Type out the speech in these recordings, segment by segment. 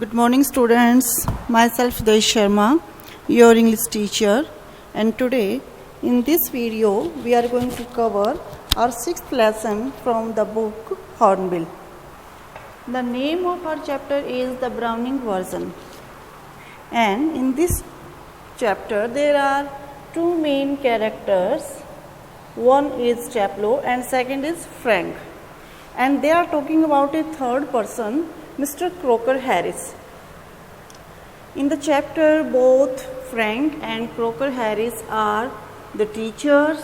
Good morning, students. Myself Desh Sharma, your English teacher, and today in this video we are going to cover our sixth lesson from the book Hornbill. The name of our chapter is the Browning version, and in this chapter there are two main characters. One is Chaplow and second is Frank, and they are talking about a third person, Mr. Croker Harris. In the chapter, both Frank and Croker Harris are the teachers,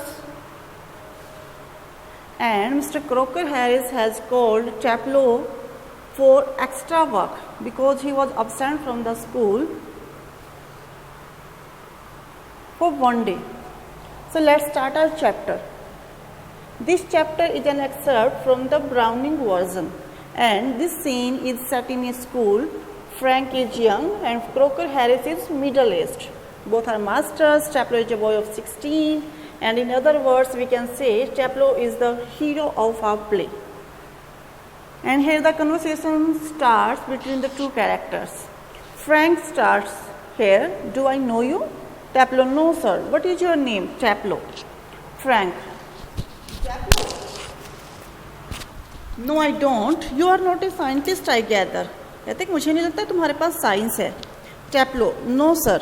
and Mr. Croker Harris has called Chaplow for extra work because he was absent from the school for one day. So let's start our chapter. This chapter is an excerpt from the Browning version. And this scene is set in a school. Frank is young and Croker Harris is middle-aged. Both are masters. Chaplow is a boy of 16, and in other words we can say Chaplow is the hero of our play. And here the conversation starts between the two characters. Frank starts here. Do I know you? Chaplow, no sir. What is your name? Chaplow. Frank. Chaplow. No, I don't. You are not a scientist, I gather. कहते कि मुझे नहीं लगता तुम्हारे पास science है. Chaplow, no sir.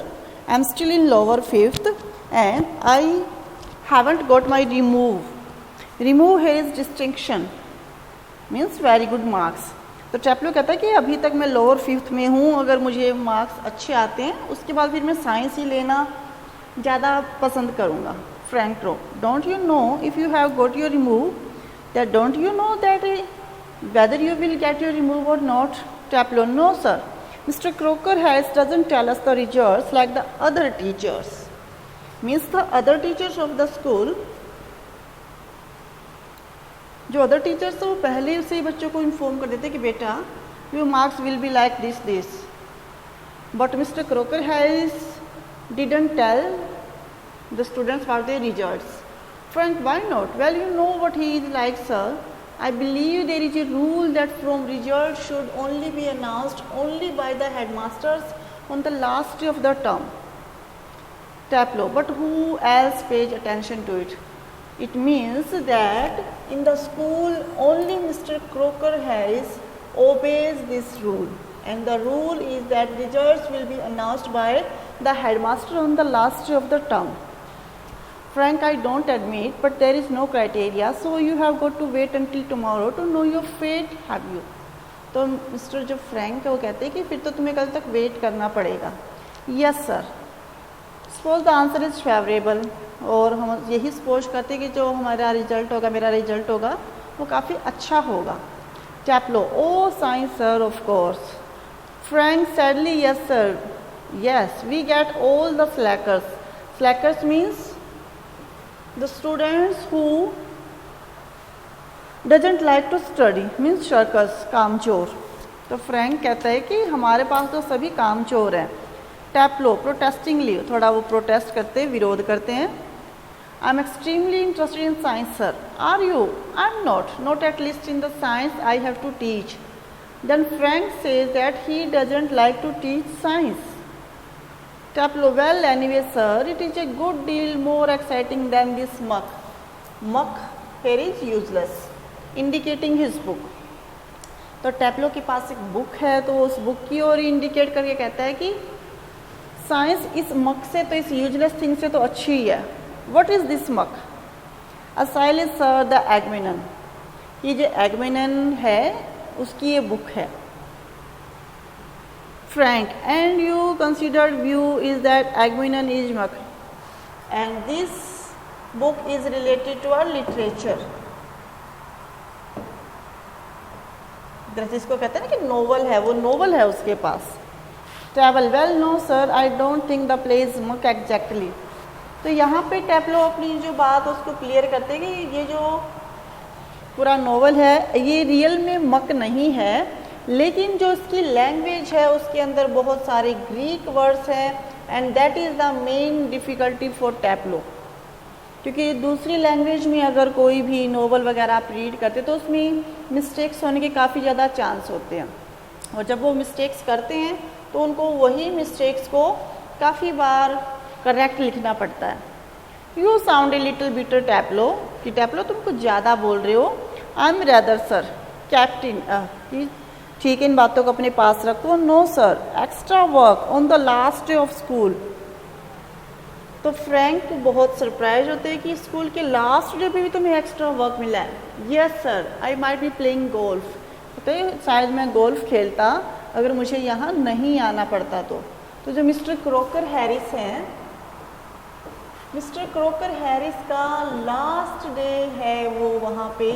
I am still in lower fifth and I haven't got my remove. Remove here is distinction. Means very good marks. तो Chaplow कहता है कि अभी तक मैं लोअर फिफ्थ में हूँ. अगर मुझे मार्क्स अच्छे आते हैं उसके बाद फिर मैं साइंस ही लेना ज़्यादा पसंद करूँगा. Frank, don't you know if you have got your remove? That don't you know that whether you will get your remove or not? Chaplow, no sir. Mr. Croker Harris doesn't tell us the results like the other teachers. Means the other teachers of the school, जो other teachers वो पहले से ही बच्चों को inform कर देते कि बेटा your marks will be like this but mister croaker Harris didn't tell the students for their results. Frank, why not? Well, you know what he is like, sir. I believe there is a rule that from results should only be announced only by the headmasters on the last day of the term. Chaplow, but who else pays attention to it? It means that in the school only Mr. Croker Harris obeys this rule, and the rule is that results will be announced by the headmaster on the last day of the term. Frank, I don't admit, but there is no criteria, so you have got to wait until tomorrow to know your fate, have you? तो mister जो Frank है वो कहते हैं कि फिर तो तुम्हें कल तक वेट करना पड़ेगा. Yes sir. Suppose the answer is favourable, और हम यही सपोज करते हैं कि जो हमारा रिजल्ट होगा, मेरा रिजल्ट होगा, वो काफ़ी अच्छा होगा. Chaplow, oh science sir, of course. Frank, sadly yes sir. Yes, we get all the slackers. Slackers means the students who doesn't like to study, means shirkers, कामचोर. तो फ्रैंक कहता है कि हमारे पास तो सभी कामचोर हैं. Chaplow, protestingly, थोड़ा वो प्रोटेस्ट करते हैं, विरोध करते हैं. I am extremely interested in science sir. Are you? I am not at least in the science I have to teach. Then Frank says that he doesn't like to teach science. Chaplow, well anyway sir, it is a good deal more exciting than this muck. Muck here is useless, indicating his book. तो Chaplow के पास एक book है, तो उस book की ओर indicate करके कहता है कि साइंस इस मक से, तो इस यूजलेस थिंग से तो अच्छी ही है. What is this muck? Asile is sir the Agmenon. ये जो Agmenon है उसकी ये बुक है. Frank, and you considered view is that Agmenon is muck, and this book is related to our literature. जिसको कहते हैं ना कि नोवेल है, वो नोवेल है उसके पास. Chaplow, well no sir, I don't think the play is muck exactly. तो यहाँ पे Chaplow अपनी जो बात उसको क्लियर करते हैं कि ये जो पूरा नोवेल है ये रियल में मक नहीं है, लेकिन जो इसकी लैंग्वेज है उसके अंदर बहुत सारे ग्रीक वर्ड्स हैं, and that is the main difficulty for Chaplow. क्योंकि दूसरी लैंग्वेज में अगर कोई भी नोवेल वगैरह आप रीड करते तो उसमें मिस्टेक्स होने के काफ़ी ज़्यादा चांस होते हैं. और जब वो मिस्टेक्स करते हैं तो उनको वही मिस्टेक्स को काफ़ी बार करेक्ट लिखना पड़ता है। You sound a little bitter Taplow, कि टैपलो तुम कुछ ज़्यादा बोल रहे हो। I am rather sir, captain ठीक है, इन बातों को अपने पास रखो। No sir, extra work on the last day of school. तो फ्रैंक बहुत सरप्राइज होते हैं कि स्कूल के लास्ट डे पे भी तुम्हें एक्स्ट्रा वर्क मिला है। Yes sir, I might be playing golf, तो शायद मैं गोल्फ खेलता अगर मुझे यहाँ नहीं आना पड़ता तो जो मिस्टर क्रोकर हैरिस हैं, मिस्टर क्रोकर हैरिस का लास्ट डे है वो वहाँ पे।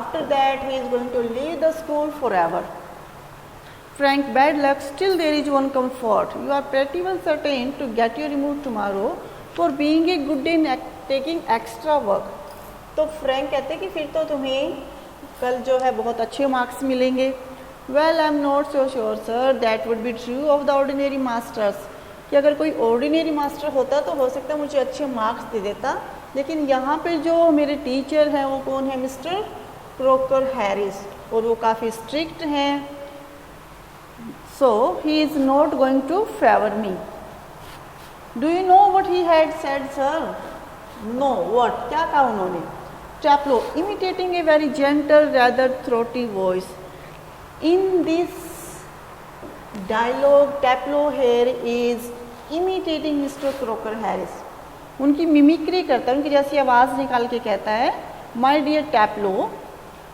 After that he is going to leave the school for ever. Frank, bad luck, still there is one comfort. You are pretty well certain to get your removed tomorrow for being a good in taking extra work. तो Frank कहते हैं कि फिर तो तुम्हें कल जो है बहुत अच्छे मार्क्स मिलेंगे। Well, I am not so sure, sir. That would be true of the ordinary masters. कि अगर कोई ऑर्डिनरी मास्टर होता तो हो सकता है मुझे अच्छे मार्क्स दे देता, लेकिन यहाँ पे जो मेरे टीचर हैं वो कौन है? मिस्टर क्रोकर हैरिस, और वो काफ़ी स्ट्रिक्ट हैं। So he is not going to favor me. Do you know what he had said, sir? No, what? क्या कहा उन्होंने? Taplo, imitating a very gentle, rather throaty voice. In this dialogue, Taplo here is imitating Mr. Croker Harris. उनकी mimicry करता है, उनकी जैसी आवाज़ निकाल के कहता है, My dear Taplo,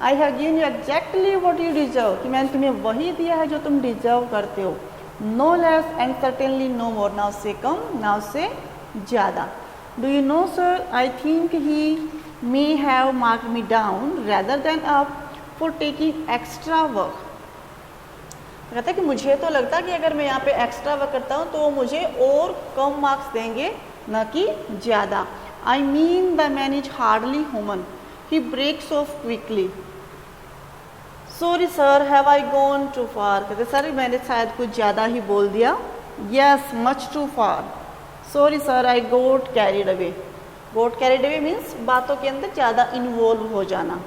I have given you exactly what you deserve, कि मैंने तुम्हें वही दिया है जो तुम डिजर्व करते हो। No less and certainly no more, ना उससे कम ना उससे ज़्यादा। Do you know sir, I think he may have marked me down rather than up for taking extra work. कहता है कि मुझे तो लगता है कि अगर मैं यहाँ पे एक्स्ट्रा वर्क करता हूँ तो मुझे और कम मार्क्स देंगे, न कि ज़्यादा। I mean the man is hardly human. He breaks off quickly. Sorry sir, have I gone too far? कहते सर मैंने शायद कुछ ज़्यादा ही बोल दिया। Yes, much too far. Sorry sir, I got carried away. Got carried away means बातों के अंदर ज़्यादा इन्वॉल्व हो जाना।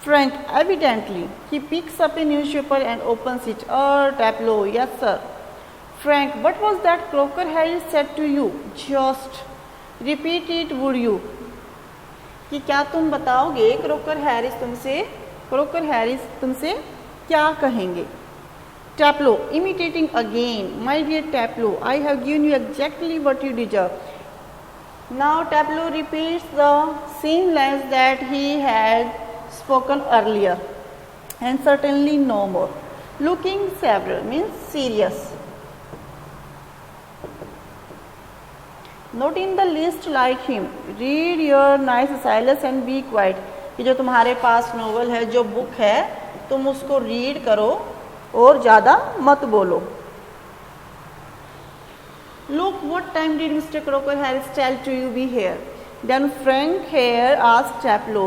Frank, evidently, he picks up a newspaper and opens it. Taplo, yes sir. Frank, what was that Croker Harris said to you? Just repeat it, would you? कि क्या तुम बताओगे क्रोकर हैरिस तुमसे क्या कहेंगे? Taplow, imitating again, my dear Taplow, I have given you exactly what you deserve. Now Taplow repeats the same lines that he had spoken earlier and certainly no more. Looking several means serious. Not in the least like him. Read your nice Silas and be quiet. कि जो तुम्हारे पास novel है, जो book है, तुम उसको read करो और ज़्यादा मत बोलो। Look, what time did Mr. Croker Harris tell to you be here? Then Frank here asked Taplo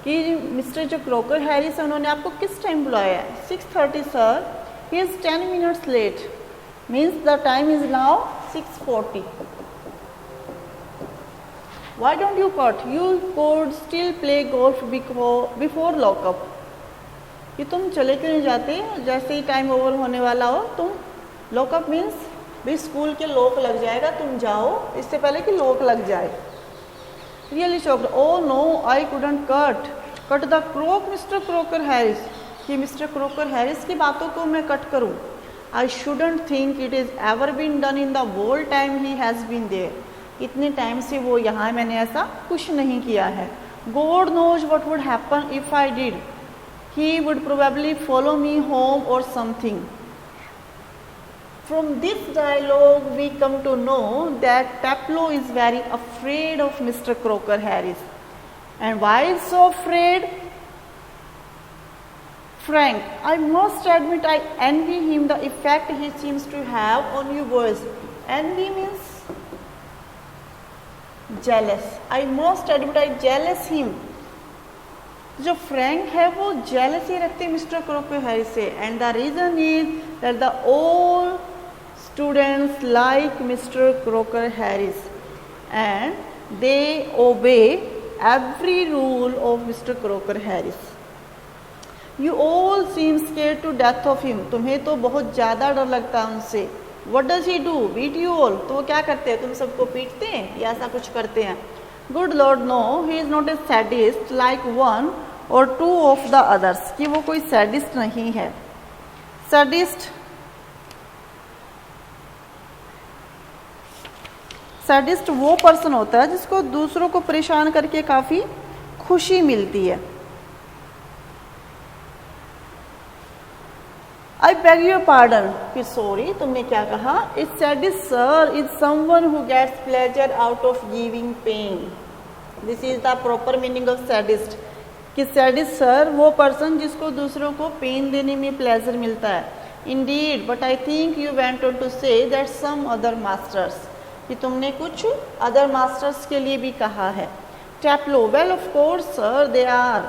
कि मिस्टर जो क्रोकर हैरिस है उन्होंने आपको किस टाइम बुलाया है? 6:30 sir. He is 10 minutes late. Means the time is now 6:40. Why don't you cut? You could still play golf before lockup. कि तुम चले क्यों नहीं जाते? जैसे ही टाइम ओवर होने वाला हो तुम, लॉकअप मीन्स भी स्कूल के लॉक लग जाएगा, तुम जाओ इससे पहले कि लॉक लग जाए। Really shocked. Oh no, I couldn't cut the croak, Mr. Croker Harris. कि मिस्टर क्रोकर हैरिस की बातों को मैं कट करूँ? I shouldn't think it has ever been done in the whole time he has been there. इतने time से वो यहाँ, मैंने ऐसा कुछ नहीं किया है। God knows what would happen if I did. He would probably follow me home or something. From this dialogue, we come to know that Taplo is very afraid of Mr. Croker Harris. And why is so afraid? Frank, I must admit I envy him the effect he seems to have on you boys. Envy means jealous. I must admit I jealous him. जो Frank है वो jealous ही रखते mister croaker Harris से, and the reason is that the all students like mister croaker Harris and they obey every rule of Mr. Croker Harris. You all seem scared to death of him, तुम्हें तो बहुत ज़्यादा डर लगता है उनसे। What does he do, beat you all, तो वो क्या करते हैं, तुम सबको पीटते हैं या ऐसा कुछ करते हैं। Good Lord no, he is not a sadist like one और टू ऑफ द अदर्स, कि वो कोई सैडिस्ट नहीं है। सैडिस्ट वो पर्सन होता है जिसको दूसरों को परेशान करके काफ़ी खुशी मिलती है। आई बेग योर पार्डन, फिर सॉरी, तुमने क्या कहा। It sadist sir is someone who gets pleasure out of giving pain. This is the proper meaning of sadist, कि सैडिस्ट सर वो पर्सन जिसको दूसरों को पेन देने में प्लेजर मिलता है। Indeed, but I think you went on to say that some other masters, कि तुमने कुछ अदर मास्टर्स के लिए भी कहा है। Taplow, well of course sir they are,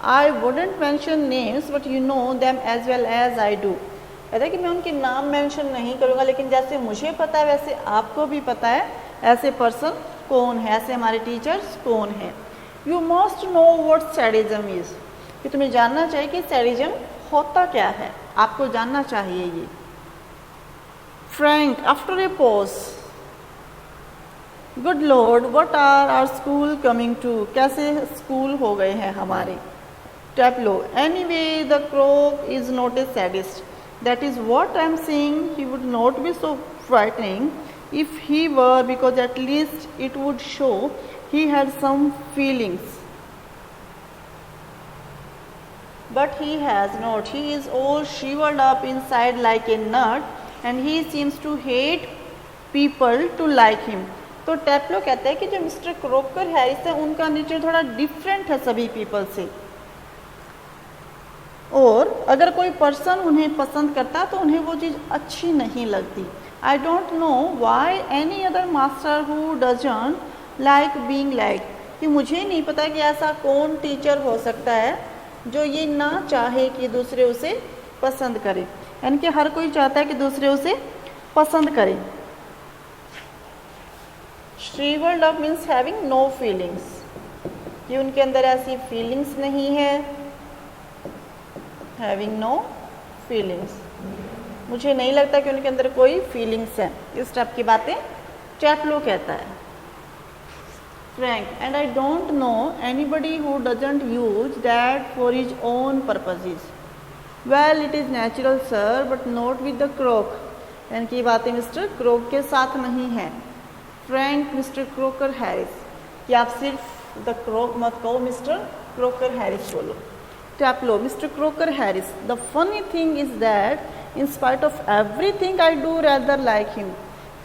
I wouldn't mention names but you know them as well as I do. कहता है कि मैं उनके नाम मेंशन नहीं करूँगा, लेकिन जैसे मुझे पता है वैसे आपको भी पता है ऐसे पर्सन कौन है, ऐसे हमारे टीचर्स कौन है। You must know what sadism is, कि तुम्हें जानना चाहिए कि सैडिज्म होता क्या है, आपको जानना चाहिए ये। Frank, after a pause, good lord what are our school coming to, कैसे स्कूल हो गए हैं हमारे। Taplow, anyway the Crock is not a sadist, that is what I am saying, he would not be so frightening if he were, because at least it would show he had some feelings, but he has not, he is all shriveled up inside like a nut and he seems to hate people to like him। तो टैप्लो कहता है कि जो mister croaker है इससे उनका nature थोड़ा different है सभी पीपल से, और अगर कोई पर्सन उन्हें पसंद करता तो उन्हें वो चीज़ अच्छी नहीं लगती। I don't know why any other master who doesn't like being like, कि मुझे नहीं पता कि ऐसा कौन टीचर हो सकता है जो ये ना चाहे कि दूसरे उसे पसंद करे, यानी कि हर कोई चाहता है कि दूसरे उसे पसंद करे। Shrivelled up means having no feelings, कि उनके अंदर ऐसी फीलिंग्स नहीं है, हैविंग नो फीलिंग्स, मुझे नहीं लगता कि उनके अंदर कोई फीलिंग्स है। इस टाइप की बातें टैप्लो कहता है। Frank, and I don't know anybody who doesn't use that for his own purposes. Well, it is natural, sir, but not with the croak. यानी कि बातें मिस्टर क्रोक के साथ नहीं है। फ्रैंक, मिस्टर क्रोकर हैरिस, कि आप सिर्फ द क्रोक मत कहो, मिस्टर क्रोकर हैरिस बोलो। Taplow, mister croaker Harris, the funny thing is that in spite of everything I do rather like him,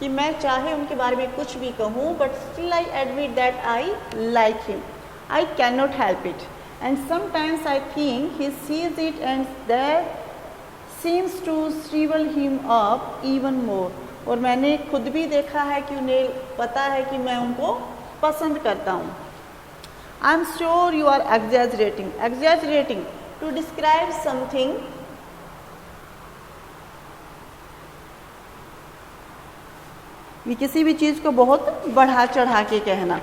कि मैं चाहे उनके बारे में कुछ भी कहूँ but still I admit that I like him, I can not help it, and sometimes I think he sees it and that seems to shrivel him up even more. और मैंने खुद भी देखा है कि उन्हें पता है कि मैं उनको पसंद करता हूँ। I am sure you are exaggerating to describe something, ये किसी भी चीज़ को बहुत बढ़ा चढ़ा के कहना।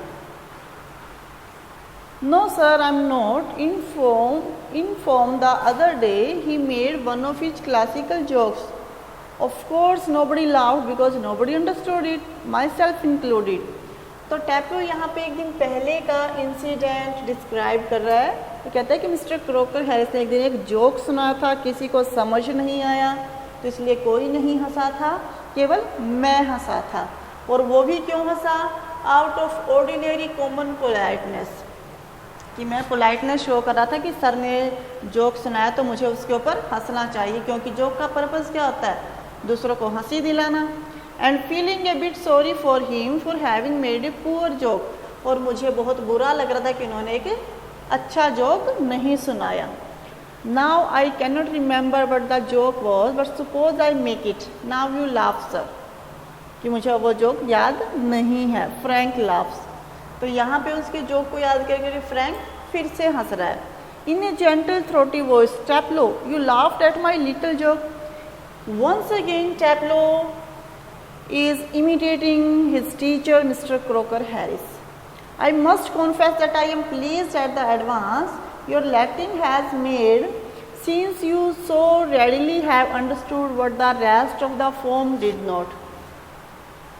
No sir, I am not inform the other day he made one of his classical jokes, of course nobody laughed because nobody understood it, myself included. तो टैप्लो यहाँ पे एक दिन पहले का इंसिडेंट डिस्क्राइब कर रहा है। तो कहता है कि मिस्टर क्रोकर हैरिस ने एक दिन एक जोक सुना था, किसी को समझ नहीं आया तो इसलिए कोई नहीं हंसा था, केवल मैं हंसा था। और वो भी क्यों हंसा? Out of ordinary common politeness, कि मैं पोलाइटनेस शो कर रहा था कि सर ने जोक सुनाया तो मुझे उसके ऊपर हंसना चाहिए, क्योंकि जोक का पर्पस क्या होता है? दूसरों को हंसी दिलाना। And feeling A bit sorry for him for having made a poor joke, और मुझे बहुत बुरा लग रहा था कि उन्होंने एक अच्छा जोक नहीं सुनाया। Now I cannot remember but the joke was, but suppose I make it, now you laugh sir, कि मुझे वो जोक याद नहीं है। फ्रैंक लाफ्स, तो यहाँ पे उसके जोक को याद करके फ्रैंक फिर से हंस रहा है। In a gentle throaty voice, Taplow you laughed at my little joke. Once again Taplow is imitating his teacher Mr. Croker Harris. I must confess that I am pleased at the advance your Latin has made since you so readily have understood what the rest of the form did not.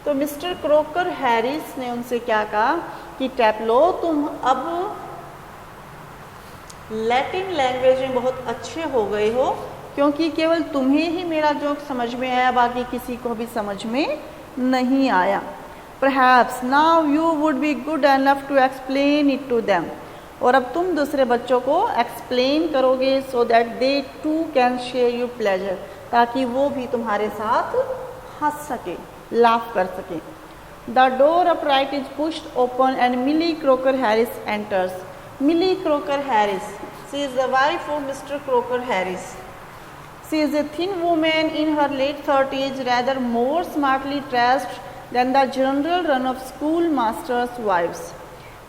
तो mister croaker Harris ने उनसे क्या कहा कि टैप्लो, तुम अब Latin language में बहुत अच्छे हो गए हो, क्योंकि केवल तुम्हें ही मेरा जोक समझ में आया, बाकी किसी को भी समझ में नहीं आया. Perhaps now you would be good enough to explain it to them. और अब तुम दूसरे बच्चों को एक्सप्लेन करोगे so that they too can share your pleasure, ताकि वो भी तुम्हारे साथ हंस सके, लाफ कर सके. The door upright is pushed open and Millie Croker Harris enters. Millie Croker Harris, she is the wife of Mr. Croker Harris. She is a thin woman in her late 30s, rather more smartly dressed than the general run of schoolmasters' wives.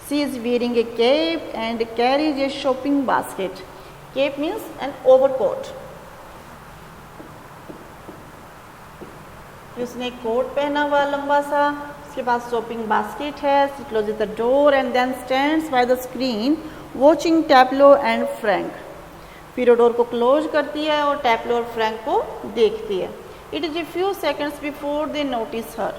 She is wearing a cape and carries a shopping basket. Cape means an overcoat. उसने coat पहना हुआ लंबा सा, उसके पास shopping basket है. She closes the door and then stands by the screen watching Taplo and Frank. फिर वो door को क्लोज करती है और टैप्लो और फ्रैंक को देखती है. It is a few seconds before they notice her.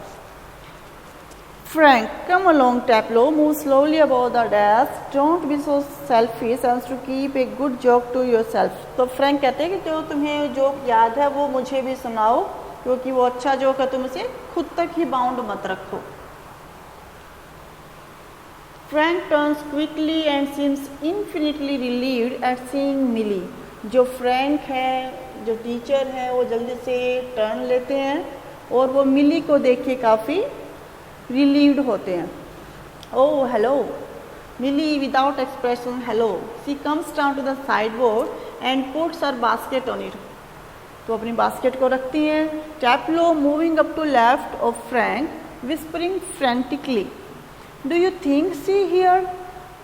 Frank, come along, Taplo. Move slowly above the desk. Don't be so selfish as to keep a good joke to yourself. तो Frank कहते हैं कि जो तुम्हें joke याद है वो मुझे भी सुनाओ, क्योंकि वो अच्छा जोक है, तुम उसे खुद तक ही बाउंड मत रखो. Frank turns quickly and seems infinitely relieved at seeing Millie. जो फ्रैंक है, जो टीचर है, वो जल्दी से टर्न लेते हैं और वो मिली को देख के काफ़ी रिलीव्ड होते हैं. Oh, hello. Millie, without expression, hello. She comes down to the sideboard and puts her basket on it. तो अपनी बास्केट को रखती हैं. Taplow moving up to left of Frank, whispering frantically, do you think she hear.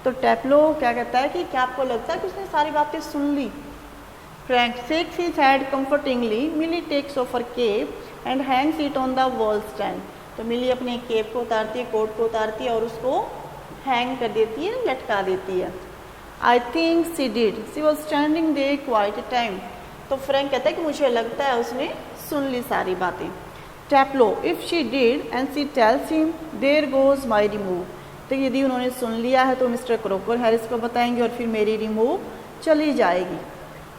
तो Taplow क्या कहता है कि क्या आपको लगता है कि उसने सारी बातें सुन ली. Frank shakes his head comfortingly. Millie takes off her cape and hangs it on the wall stand. तो मिली अपने केप को उतारती है, कोट को उतारती है और उसको हैंग कर देती है, लटका देती है. I think she did. She was standing there quite a time. तो फ्रैंक कहता है कि मुझे लगता है उसने सुन ली सारी बातें. Taplow, if she did and she tells him, there goes my remove. तो यदि उन्होंने सुन लिया है तो मिस्टर क्रोकर हैरिस को बताएंगे और फिर मेरी रिमूव चली जाएगी.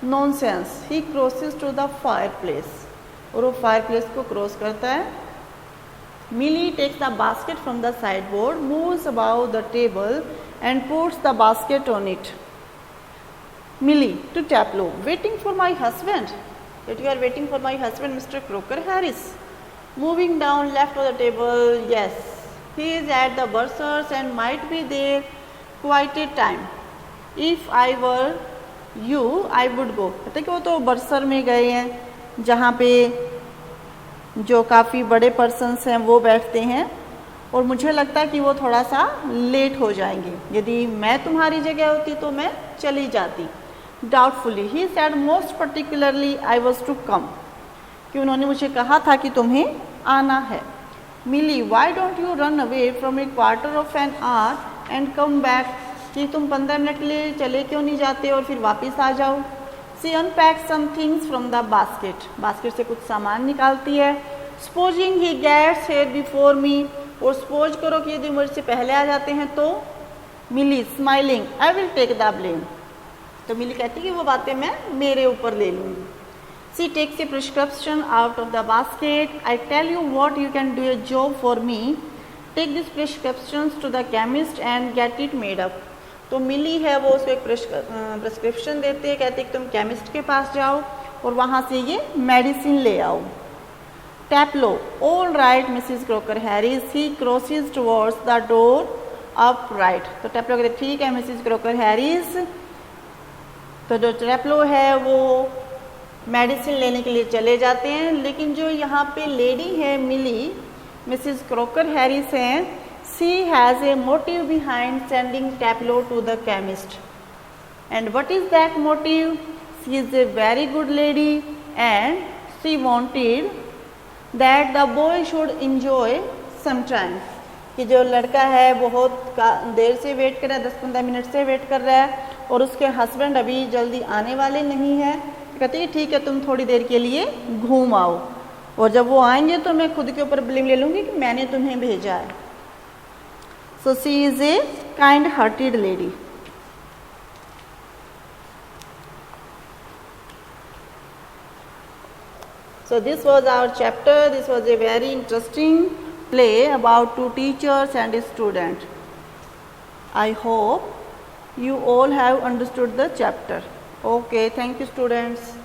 Nonsense. He crosses to the fireplace. और वो फायर प्लेस को क्रॉस करता है. Millie takes the basket from the sideboard, moves about the table and puts the basket on it. Millie to Taplo, waiting for my husband. That you are waiting for my husband, Mr. Croker Harris. Moving down left of the table, yes, he is at the bursars and might be there quite a time. If I were you, I would go. कहते कि वो तो बर्सर में गए हैं, जहाँ पे जो काफ़ी बड़े पर्सन्स हैं वो बैठते हैं, और मुझे लगता है कि वो थोड़ा सा लेट हो जाएंगे. यदि मैं तुम्हारी जगह होती तो मैं चली जाती. Doubtfully. He said most particularly I was to come. कि उन्होंने मुझे कहा था कि तुम्हें आना है. Millie, why don't you run away from a quarter of an hour and come back. कि तुम 15 मिनट के लिए चले क्यों नहीं जाते और फिर वापस आ जाओ. She unpack some things from the basket. Basket से कुछ सामान निकालती है. Supposing he gets here before me. और सपोज करो कि यदि मुझसे पहले आ जाते हैं तो. Millie smiling, I will take the blame. तो मिली कहती कि वो बातें मैं मेरे ऊपर ले लूँगी. She takes a prescription out of the basket. I tell you what you can do a job for me. Take this prescription to the chemist and get it made up. तो मिली है वो उसको एक prescription देते हैं, कहते कि तुम केमिस्ट के पास जाओ और वहाँ से ये मेडिसिन ले आओ. Taplow, all right Mrs Crocker Harris. He crosses towards the door up right. तो टैप्लो कहते ठीक है मिसिज क्रोकर हैरिस. तो जो टैप्लो है वो मेडिसिन लेने के लिए चले जाते हैं. लेकिन जो यहाँ पे लेडी है मिली, मिसिज क्रोकर हैरिस हैं, she has a motive behind sending Taplow to the chemist. And what is that motive? She is a very good lady and she wanted that the boy should enjoy some time. कि जो लड़का है बहुत देर से wait कर रहा है, 10-15 minute से वेट कर रहा है, और उसके हस्बैंड अभी जल्दी आने वाले नहीं हैं। कहती है ठीक है तुम थोड़ी देर के लिए घूम आओ, और जब वो आएंगे तो मैं खुद के ऊपर ब्लेम ले लूँगी कि मैंने तुम्हें भेजा है। So she is a kind hearted lady. So this was our chapter. This was a very interesting play about two teachers and a student. I hope you all have understood the chapter. Okay, thank you students.